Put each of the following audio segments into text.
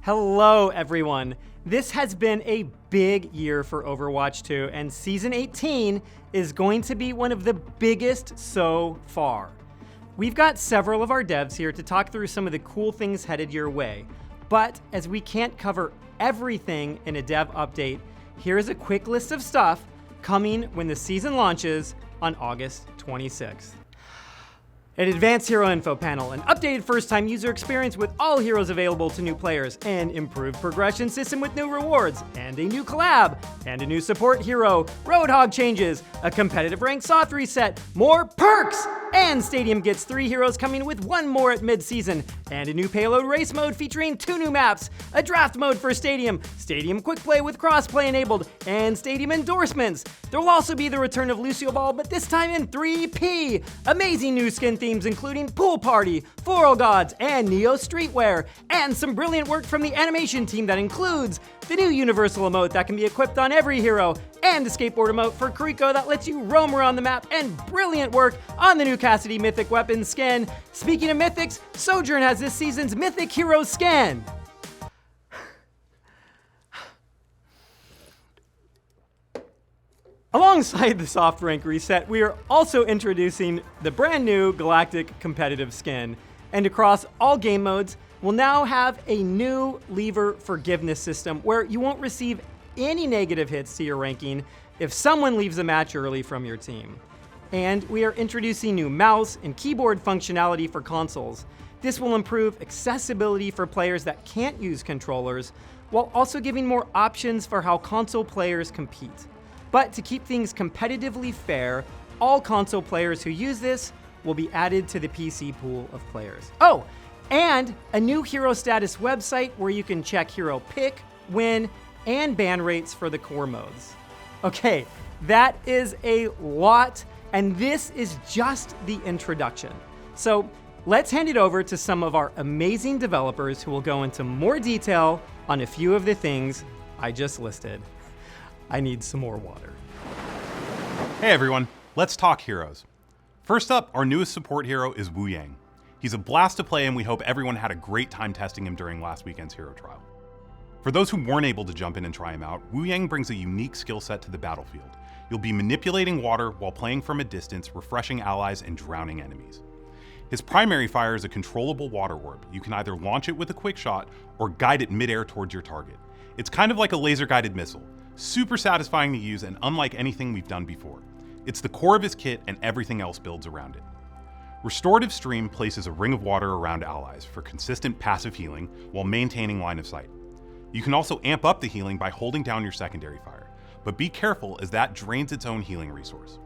Hello, everyone. This has been a big year for Overwatch 2, and Season 18 is going to be one of the biggest so far. We've got several of our devs here to talk through some of the cool things headed your way, but as we can't cover everything in a dev update, here's a quick list of stuff coming when the season launches on August 26th. An advanced hero info panel, an updated first-time user experience with all heroes available to new players, an improved progression system with new rewards, and a new collab, and a new support hero, Roadhog changes, a competitive ranked Soth reset, more perks, and Stadium gets 3 heroes coming with 1 more at mid-season, and a new Payload Race mode featuring 2 new maps, a draft mode for Stadium, Stadium quickplay with crossplay enabled, and Stadium endorsements. There will also be the return of Lucio Ball, but this time in 3P, amazing new skin themes including Pool Party, Floral Gods, and Neo Streetwear, and some brilliant work from the animation team that includes the new universal emote that can be equipped on every hero, and the skateboard emote for Kuriko that lets you roam around the map, and brilliant work on the new Cassidy Mythic Weapon skin. Speaking of Mythics, Sojourn has this season's Mythic Hero skin. Alongside the soft rank reset, we are also introducing the brand new Galactic Competitive skin. And across all game modes, we'll now have a new lever forgiveness system where you won't receive any negative hits to your ranking if someone leaves a match early from your team. And we are introducing new mouse and keyboard functionality for consoles. This will improve accessibility for players that can't use controllers, while also giving more options for how console players compete. But to keep things competitively fair, all console players who use this will be added to the PC pool of players. Oh, and a new hero status website where you can check hero pick, win, and ban rates for the core modes. Okay, that is a lot, and this is just the introduction. So let's hand it over to some of our amazing developers who will go into more detail on a few of the things I just listed. I need some more water. Hey everyone, let's talk heroes. First up, our newest support hero is Wuyang. He's a blast to play and we hope everyone had a great time testing him during last weekend's hero trial. For those who weren't able to jump in and try him out, Wuyang brings a unique skill set to the battlefield. You'll be manipulating water while playing from a distance, refreshing allies and drowning enemies. His primary fire is a controllable water orb. You can either launch it with a quick shot or guide it midair towards your target. It's kind of like a laser-guided missile. Super satisfying to use and unlike anything we've done before. It's the core of his kit and everything else builds around it. Restorative Stream places a ring of water around allies for consistent passive healing while maintaining line of sight. You can also amp up the healing by holding down your secondary fire, but be careful as that drains its own healing resource.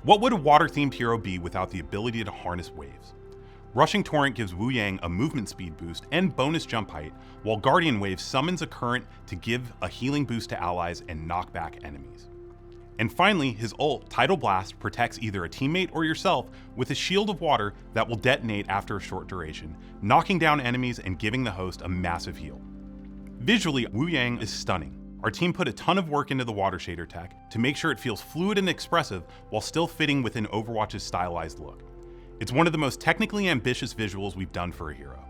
What would a water-themed hero be without the ability to harness waves? Rushing Torrent gives Wuyang a movement speed boost and bonus jump height, while Guardian Wave summons a current to give a healing boost to allies and knock back enemies. And finally, his ult, Tidal Blast, protects either a teammate or yourself with a shield of water that will detonate after a short duration, knocking down enemies and giving the host a massive heal. Visually, Wuyang is stunning. Our team put a ton of work into the water shader tech to make sure it feels fluid and expressive while still fitting within Overwatch's stylized look. It's one of the most technically ambitious visuals we've done for a hero.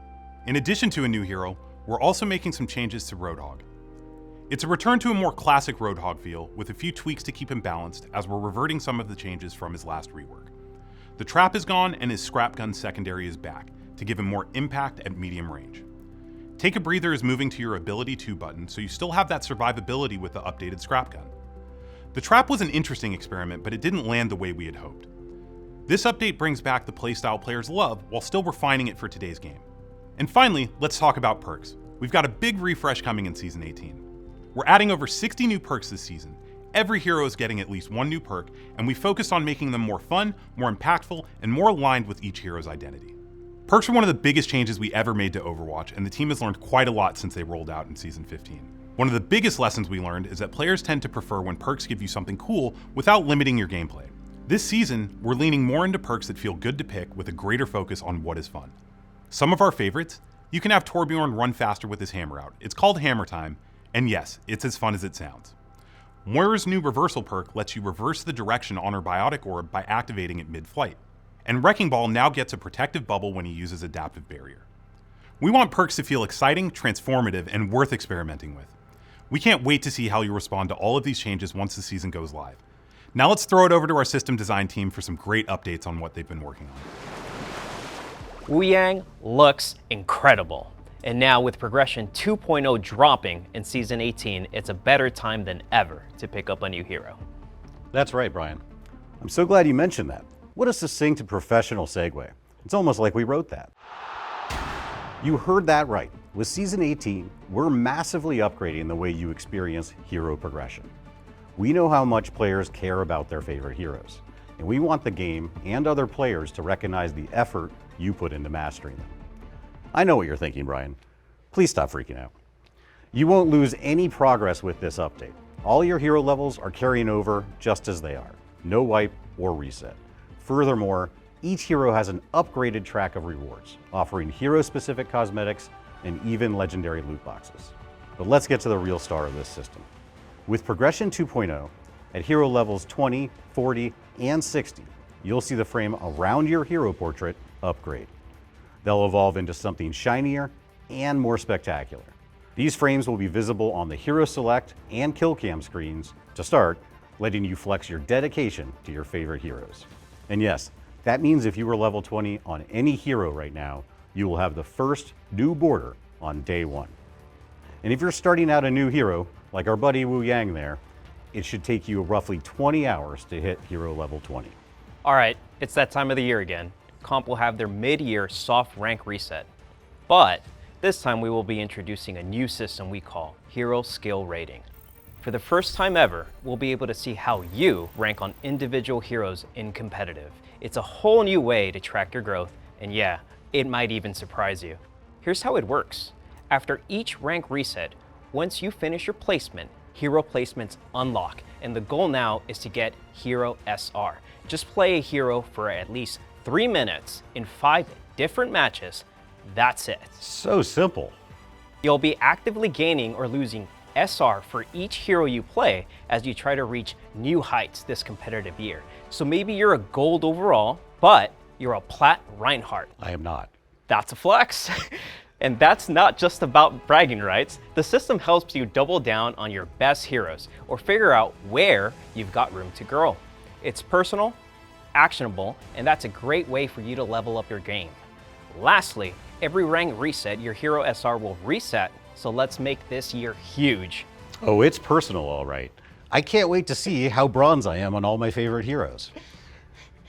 In addition to a new hero, we're also making some changes to Roadhog. It's a return to a more classic Roadhog feel with a few tweaks to keep him balanced as we're reverting some of the changes from his last rework. The trap is gone and his scrap gun secondary is back to give him more impact at medium range. Take a Breather is moving to your ability 2 button so you still have that survivability with the updated scrap gun. The trap was an interesting experiment, but it didn't land the way we had hoped. This update brings back the playstyle players love while still refining it for today's game. And finally, let's talk about perks. We've got a big refresh coming in Season 18. We're adding over 60 new perks this season. Every hero is getting at least 1 new perk, and we focused on making them more fun, more impactful, and more aligned with each hero's identity. Perks are one of the biggest changes we ever made to Overwatch, and the team has learned quite a lot since they rolled out in Season 15. One of the biggest lessons we learned is that players tend to prefer when perks give you something cool without limiting your gameplay. This season, we're leaning more into perks that feel good to pick with a greater focus on what is fun. Some of our favorites, you can have Torbjorn run faster with his hammer out. It's called Hammer Time, and yes, it's as fun as it sounds. Moira's new reversal perk lets you reverse the direction on her biotic orb by activating it mid-flight. And Wrecking Ball now gets a protective bubble when he uses Adaptive Barrier. We want perks to feel exciting, transformative, and worth experimenting with. We can't wait to see how you respond to all of these changes once the season goes live. Now let's throw it over to our system design team for some great updates on what they've been working on. Wuyang looks incredible. And now with Progression 2.0 dropping in Season 18, it's a better time than ever to pick up a new hero. That's right, Brian. I'm so glad you mentioned that. What a succinct and professional segue. It's almost like we wrote that. You heard that right. With Season 18, we're massively upgrading the way you experience hero progression. We know how much players care about their favorite heroes, and we want the game and other players to recognize the effort you put into mastering them. I know what you're thinking, Brian. Please stop freaking out. You won't lose any progress with this update. All your hero levels are carrying over just as they are. No wipe or reset. Furthermore, each hero has an upgraded track of rewards, offering hero-specific cosmetics and even legendary loot boxes. But let's get to the real star of this system. With Progression 2.0, at hero levels 20, 40, and 60, you'll see the frame around your hero portrait upgrade. They'll evolve into something shinier and more spectacular. These frames will be visible on the Hero Select and Kill Cam screens to start, letting you flex your dedication to your favorite heroes. And yes, that means if you were level 20 on any hero right now, you will have the first new border on day one. And if you're starting out a new hero, like our buddy Wuyang there, it should take you roughly 20 hours to hit hero level 20. All right, it's that time of the year again. Comp will have their mid-year soft rank reset. But this time we will be introducing a new system we call Hero Skill Rating. For the first time ever, we'll be able to see how you rank on individual heroes in competitive. It's a whole new way to track your growth, and yeah, it might even surprise you. Here's how it works. After each rank reset, once you finish your placement, hero placements unlock, and the goal now is to get Hero SR. Just play a hero for at least 3 minutes in 5 different matches. That's it. So simple. You'll be actively gaining or losing SR for each hero you play as you try to reach new heights this competitive year. So maybe you're a gold overall, but you're a plat Reinhardt. I am not. That's a flex. And that's not just about bragging rights. The system helps you double down on your best heroes or figure out where you've got room to grow. It's personal, actionable, and that's a great way for you to level up your game. Lastly, every rank reset, your hero SR will reset, so let's make this year huge. Oh, it's personal, all right. I can't wait to see how bronze I am on all my favorite heroes.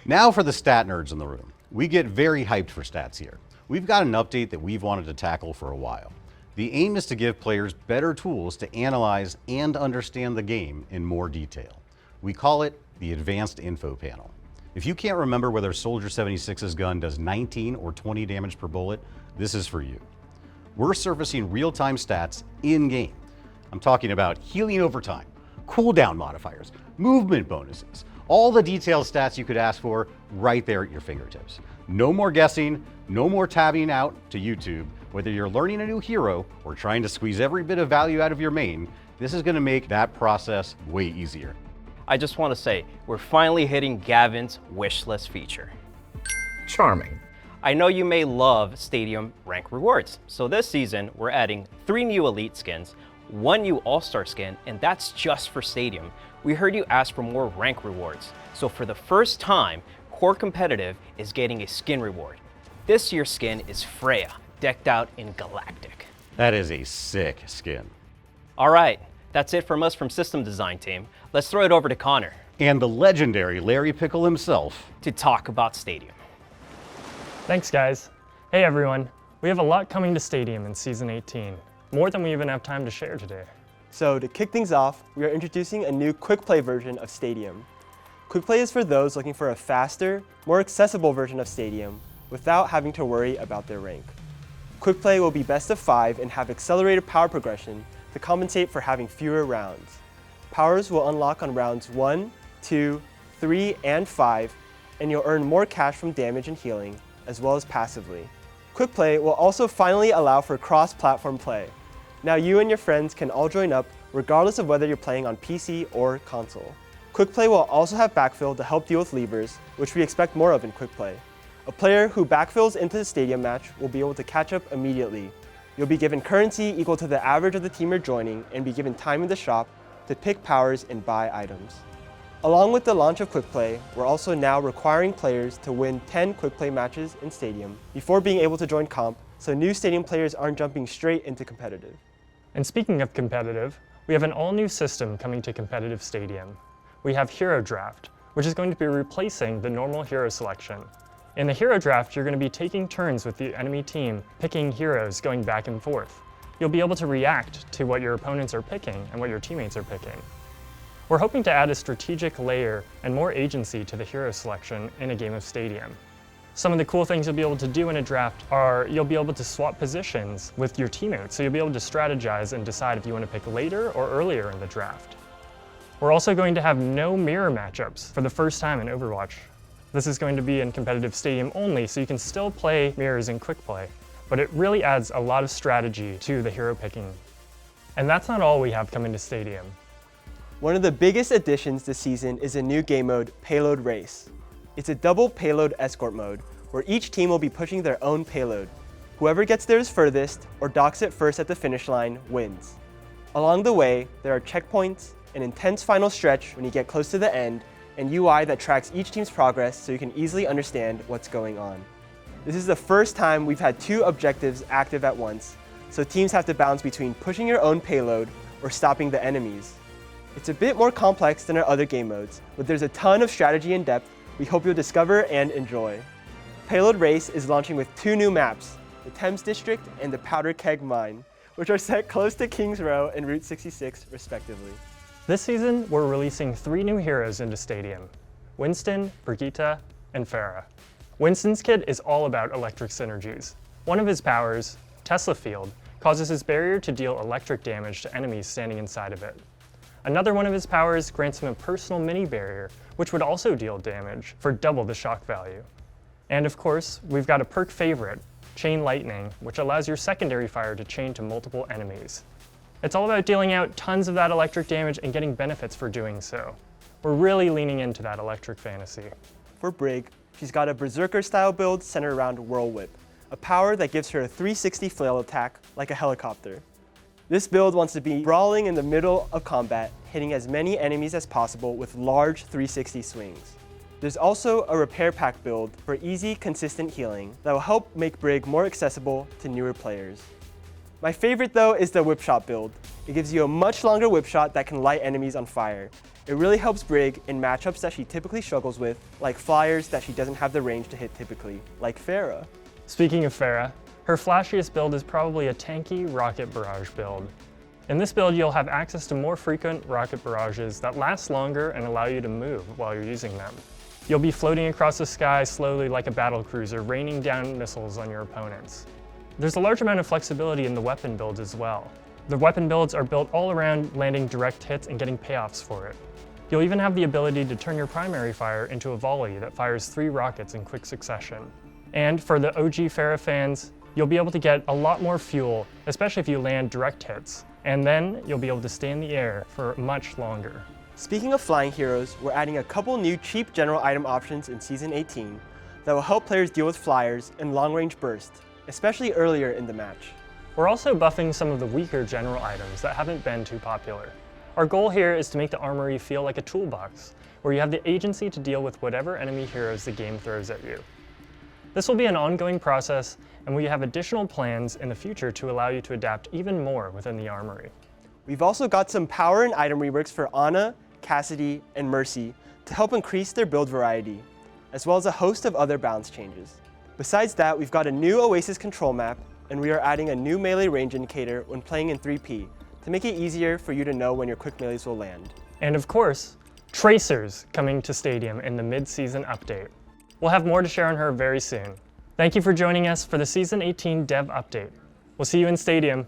Now for the stat nerds in the room. We get very hyped for stats here. We've got an update that we've wanted to tackle for a while. The aim is to give players better tools to analyze and understand the game in more detail. We call it the Advanced Info Panel. If you can't remember whether Soldier 76's gun does 19 or 20 damage per bullet, this is for you. We're surfacing real-time stats in-game. I'm talking about healing over time, cooldown modifiers, movement bonuses, all the detailed stats you could ask for right there at your fingertips. No more guessing, no more tabbing out to YouTube. Whether you're learning a new hero or trying to squeeze every bit of value out of your main, this is going to make that process way easier. I just want to say, we're finally hitting Gavin's wish list feature. Charming. I know you may love Stadium rank rewards, so this season we're adding 3 new Elite skins, 1 new All-Star skin, and that's just for Stadium. We heard you ask for more rank rewards, so for the first time, Core Competitive is getting a skin reward. This year's skin is Freya, decked out in Galactic. That is a sick skin. All right, that's it from us from System Design Team. Let's throw it over to Connor And the legendary Larry Pickle himself. to talk about Stadium. Thanks, guys. Hey, everyone. We have a lot coming to Stadium in Season 18, more than we even have time to share today. So to kick things off, we are introducing a new quick play version of Stadium. Quick play is for those looking for a faster, more accessible version of Stadium without having to worry about their rank. Quick play will be best of 5 and have accelerated power progression to compensate for having fewer rounds. Powers will unlock on rounds 1, 2, 3, and 5, and you'll earn more cash from damage and healing, as well as passively. Quick play will also finally allow for cross-platform play. Now you and your friends can all join up regardless of whether you're playing on PC or console. Quick play will also have backfill to help deal with levers, which we expect more of in quick play. A player who backfills into the stadium match will be able to catch up immediately. You'll be given currency equal to the average of the team you're joining and be given time in the shop to pick powers and buy items. Along with the launch of quickplay, we're also now requiring players to win 10 quickplay matches in stadium before being able to join comp, so new stadium players aren't jumping straight into competitive. And speaking of competitive, we have an all-new system coming to competitive stadium. We have Hero Draft, which is going to be replacing the normal hero selection. In the Hero Draft, you're going to be taking turns with the enemy team, picking heroes going back and forth. You'll be able to react to what your opponents are picking and what your teammates are picking. We're hoping to add a strategic layer and more agency to the hero selection in a game of Stadium. Some of the cool things you'll be able to do in a draft are you'll be able to swap positions with your teammates, so you'll be able to strategize and decide if you want to pick later or earlier in the draft. We're also going to have no mirror matchups for the first time in Overwatch. This is going to be in competitive Stadium only, so you can still play mirrors in quick play, but it really adds a lot of strategy to the hero picking. And that's not all we have coming to Stadium. One of the biggest additions this season is a new game mode, Payload Race. It's a double payload escort mode, where each team will be pushing their own payload. Whoever gets theirs furthest, or docks it first at the finish line, wins. Along the way, there are checkpoints, an intense final stretch when you get close to the end, and UI that tracks each team's progress so you can easily understand what's going on. This is the first time we've had two objectives active at once, so teams have to balance between pushing your own payload or stopping the enemies. It's a bit more complex than our other game modes, but there's a ton of strategy and depth we hope you'll discover and enjoy. Payload Race is launching with two new maps, the Thames District and the Powder Keg Mine, which are set close to Kings Row and Route 66 respectively. This season, we're releasing 3 new heroes into Stadium: Winston, Brigitte, and Pharah. Winston's kit is all about electric synergies. One of his powers, Tesla Field, causes his barrier to deal electric damage to enemies standing inside of it. Another one of his powers grants him a personal mini barrier, which would also deal damage for double the shock value. And of course, we've got a perk favorite, Chain Lightning, which allows your secondary fire to chain to multiple enemies. It's all about dealing out tons of that electric damage and getting benefits for doing so. We're really leaning into that electric fantasy. For Brig, she's got a Berserker-style build centered around Whirlwhip, a power that gives her a 360 flail attack like a helicopter. This build wants to be brawling in the middle of combat, hitting as many enemies as possible with large 360 swings. There's also a repair pack build for easy, consistent healing that will help make Brig more accessible to newer players. My favorite though is the whip shot build. It gives you a much longer whip shot that can light enemies on fire. It really helps Brig in matchups that she typically struggles with, like flyers that she doesn't have the range to hit typically, like Pharah. Speaking of Pharah, her flashiest build is probably a tanky rocket barrage build. In this build, you'll have access to more frequent rocket barrages that last longer and allow you to move while you're using them. You'll be floating across the sky slowly like a battle cruiser, raining down missiles on your opponents. There's a large amount of flexibility in the weapon builds as well. The weapon builds are built all around landing direct hits and getting payoffs for it. You'll even have the ability to turn your primary fire into a volley that fires 3 rockets in quick succession. And for the OG Pharah fans, you'll be able to get a lot more fuel, especially if you land direct hits. And then you'll be able to stay in the air for much longer. Speaking of flying heroes, we're adding a couple new cheap general item options in Season 18 that will help players deal with flyers and long-range bursts, especially earlier in the match. We're also buffing some of the weaker general items that haven't been too popular. Our goal here is to make the armory feel like a toolbox, where you have the agency to deal with whatever enemy heroes the game throws at you. This will be an ongoing process, and we have additional plans in the future to allow you to adapt even more within the armory. We've also got some power and item reworks for Ana, Cassidy, and Mercy to help increase their build variety, as well as a host of other balance changes. Besides that, we've got a new Oasis control map, and we are adding a new melee range indicator when playing in 3P to make it easier for you to know when your quick melees will land. And of course, Tracers coming to Stadium in the mid-season update. We'll have more to share on her very soon. Thank you for joining us for the Season 18 Dev Update. We'll see you in Stadium.